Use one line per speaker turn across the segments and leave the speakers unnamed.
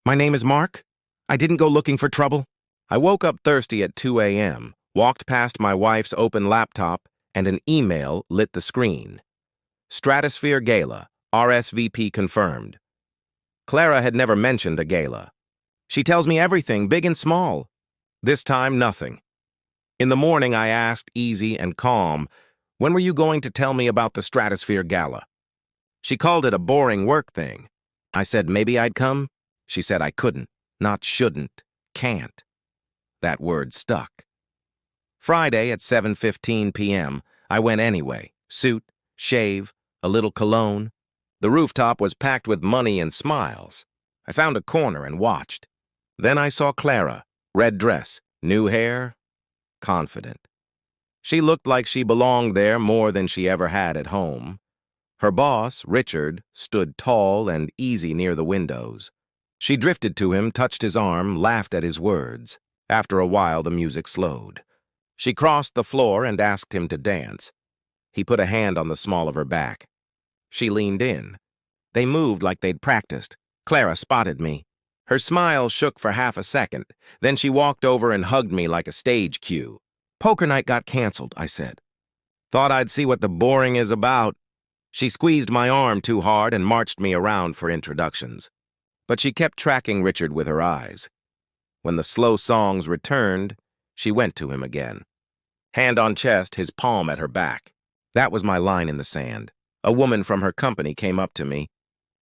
My name is Mark. I didn't go looking for trouble. I woke up thirsty at 2 a.m., walked past my wife's open laptop, and an email lit the screen. Stratosphere Gala, RSVP confirmed. Clara had never mentioned a gala. She tells me everything, big and small. This time, nothing. In the morning, I asked, easy and calm, when were you going to tell me about the Stratosphere Gala? She called it a boring work thing. I said maybe I'd come. She said I couldn't, not shouldn't, can't. That word stuck. Friday at 7:15 p.m., I went anyway. Suit, shave, a little cologne. The rooftop was packed with money and smiles. I found a corner and watched. Then I saw Clara, red dress, new hair, confident. She looked like she belonged there more than she ever had at home. Her boss, Richard, stood tall and easy near the windows. She drifted to him, touched his arm, laughed at his words. After a while, the music slowed. She crossed the floor and asked him to dance. He put a hand on the small of her back. She leaned in. They moved like they'd practiced. Clara spotted me. Her smile shook for half a second. Then she walked over and hugged me like a stage cue. Poker night got canceled, I said. Thought I'd see what the boring is about. She squeezed my arm too hard and marched me around for introductions. But she kept tracking Richard with her eyes. When the slow songs returned, she went to him again. Hand on chest, his palm at her back. That was my line in the sand. A woman from her company came up to me.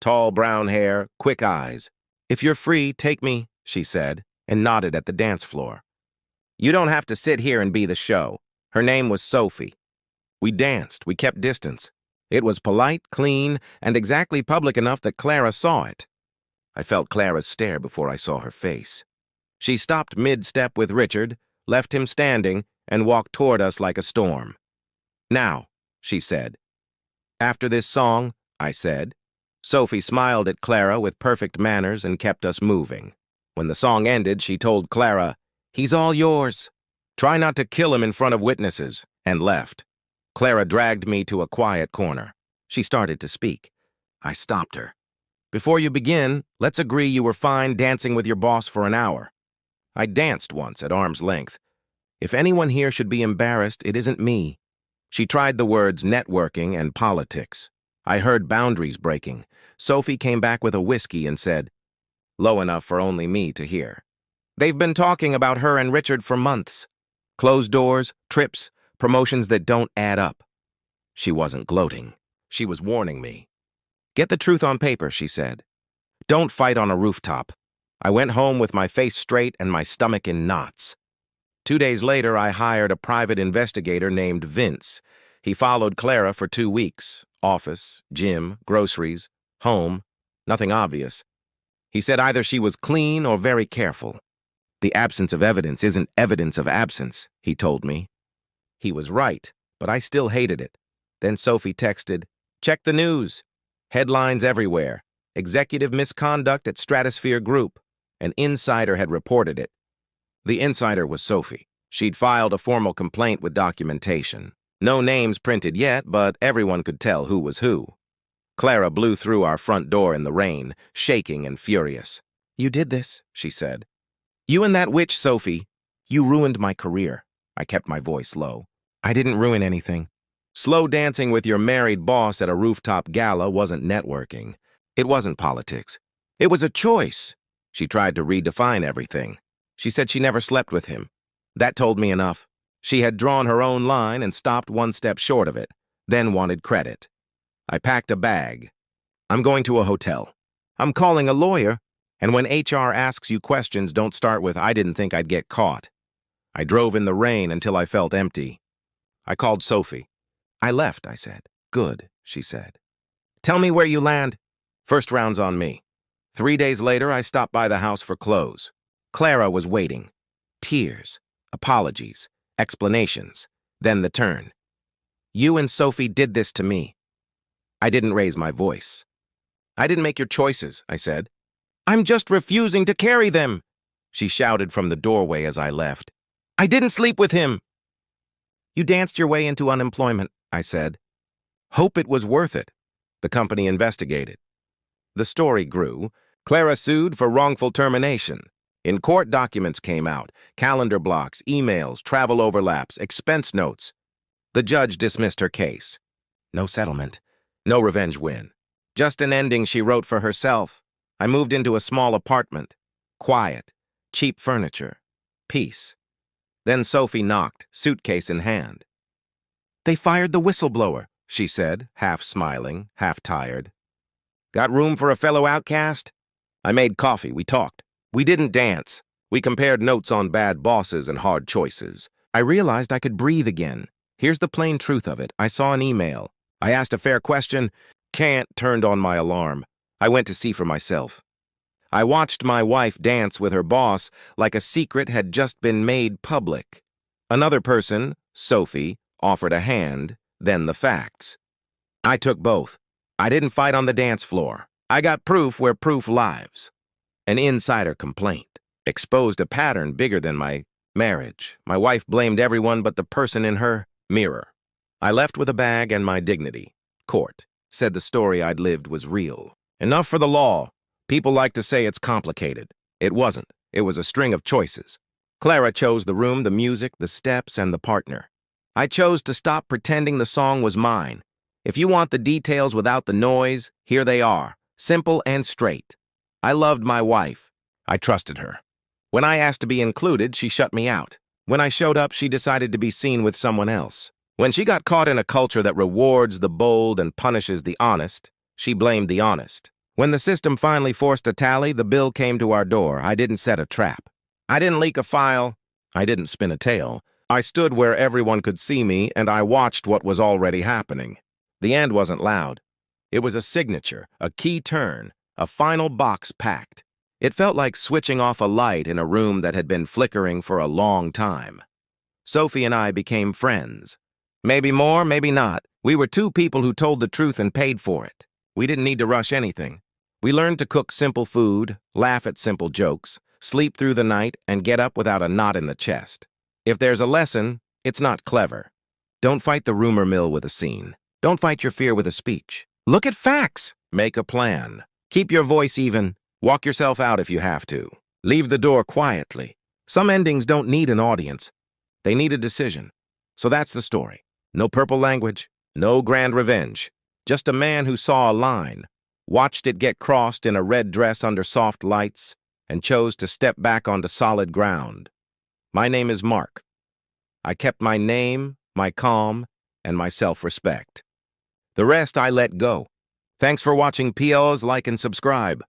Tall brown hair, quick eyes. "If you're free, take me," she said, and nodded at the dance floor. "You don't have to sit here and be the show." Her name was Sophie. We danced, we kept distance. It was polite, clean, and exactly public enough that Clara saw it. I felt Clara's stare before I saw her face. She stopped mid-step with Richard, left him standing, and walked toward us like a storm. "Now," she said. "After this song," I said. Sophie smiled at Clara with perfect manners and kept us moving. When the song ended, she told Clara, "He's all yours. Try not to kill him in front of witnesses," and left. Clara dragged me to a quiet corner. She started to speak. I stopped her. "Before you begin, let's agree you were fine dancing with your boss for an hour." I danced once at arm's length. If anyone here should be embarrassed, it isn't me. She tried the words networking and politics. I heard boundaries breaking. Sophie came back with a whiskey and said, low enough for only me to hear, "They've been talking about her and Richard for months. Closed doors, trips, promotions that don't add up." She wasn't gloating. She was warning me. "Get the truth on paper," she said. "Don't fight on a rooftop." I went home with my face straight and my stomach in knots. 2 days later, I hired a private investigator named Vince. He followed Clara for 2 weeks. Office, gym, groceries, home, nothing obvious. He said either she was clean or very careful. "The absence of evidence isn't evidence of absence," he told me. He was right, but I still hated it. Then Sophie texted, "Check the news. Headlines everywhere. Executive misconduct at Stratosphere Group. An insider had reported it." The insider was Sophie. She'd filed a formal complaint with documentation. No names printed yet, but everyone could tell who was who. Clara blew through our front door in the rain, shaking and furious. "You did this," she said. "You and that witch, Sophie. You ruined my career." I kept my voice low. "I didn't ruin anything. Slow dancing with your married boss at a rooftop gala wasn't networking. It wasn't politics. It was a choice." She tried to redefine everything. She said she never slept with him. That told me enough. She had drawn her own line and stopped 1 step short of it, then wanted credit. I packed a bag. "I'm going to a hotel. I'm calling a lawyer, and when HR asks you questions, don't start with, 'I didn't think I'd get caught.'" I drove in the rain until I felt empty. I called Sophie. "I left," I said. "Good," she said. "Tell me where you land." "First round's on me." 3 days later, I stopped by the house for clothes. Clara was waiting. Tears, apologies, explanations, then the turn. "You and Sophie did this to me." I didn't raise my voice. "I didn't make your choices," I said. "I'm just refusing to carry them," she shouted from the doorway as I left. "I didn't sleep with him." "You danced your way into unemployment," I said. "Hope it was worth it." The company investigated. The story grew. Clara sued for wrongful termination. In court, documents came out, calendar blocks, emails, travel overlaps, expense notes. The judge dismissed her case. No settlement, no revenge win. Just an ending she wrote for herself. I moved into a small apartment. Quiet, cheap furniture, peace. Then Sophie knocked, suitcase in hand. "They fired the whistleblower," she said, half smiling, half tired. "Got room for a fellow outcast?" I made coffee, we talked. We didn't dance. We compared notes on bad bosses and hard choices. I realized I could breathe again. Here's the plain truth of it. I saw an email. I asked a fair question. Can't turned on my alarm. I went to see for myself. I watched my wife dance with her boss like a secret had just been made public. Another person, Sophie, offered a hand, then the facts. I took both. I didn't fight on the dance floor. I got proof where proof lives. An insider complaint exposed a pattern bigger than my marriage. My wife blamed everyone but the person in her mirror. I left with a bag and my dignity. Court said the story I'd lived was real. Enough for the law. People like to say it's complicated. It wasn't. It was a string of choices. Clara chose the room, the music, the steps, and the partner. I chose to stop pretending the song was mine. If you want the details without the noise, here they are. Simple and straight. I loved my wife. I trusted her. When I asked to be included, she shut me out. When I showed up, she decided to be seen with someone else. When she got caught in a culture that rewards the bold and punishes the honest, she blamed the honest. When the system finally forced a tally, the bill came to our door. I didn't set a trap. I didn't leak a file. I didn't spin a tale. I stood where everyone could see me, and I watched what was already happening. The end wasn't loud. It was a signature, a key turn, a final box packed. It felt like switching off a light in a room that had been flickering for a long time. Sophie and I became friends. Maybe more, maybe not. We were two people who told the truth and paid for it. We didn't need to rush anything. We learned to cook simple food, laugh at simple jokes, sleep through the night, and get up without a knot in the chest. If there's a lesson, it's not clever. Don't fight the rumor mill with a scene. Don't fight your fear with a speech. Look at facts. Make a plan. Keep your voice even. Walk yourself out if you have to. Leave the door quietly. Some endings don't need an audience. They need a decision. So that's the story. No purple language, no grand revenge. Just a man who saw a line, watched it get crossed in a red dress under soft lights, and chose to step back onto solid ground. My name is Mark. I kept my name, my calm, and my self-respect. The rest I let go. Thanks for watching PLs. Like and subscribe.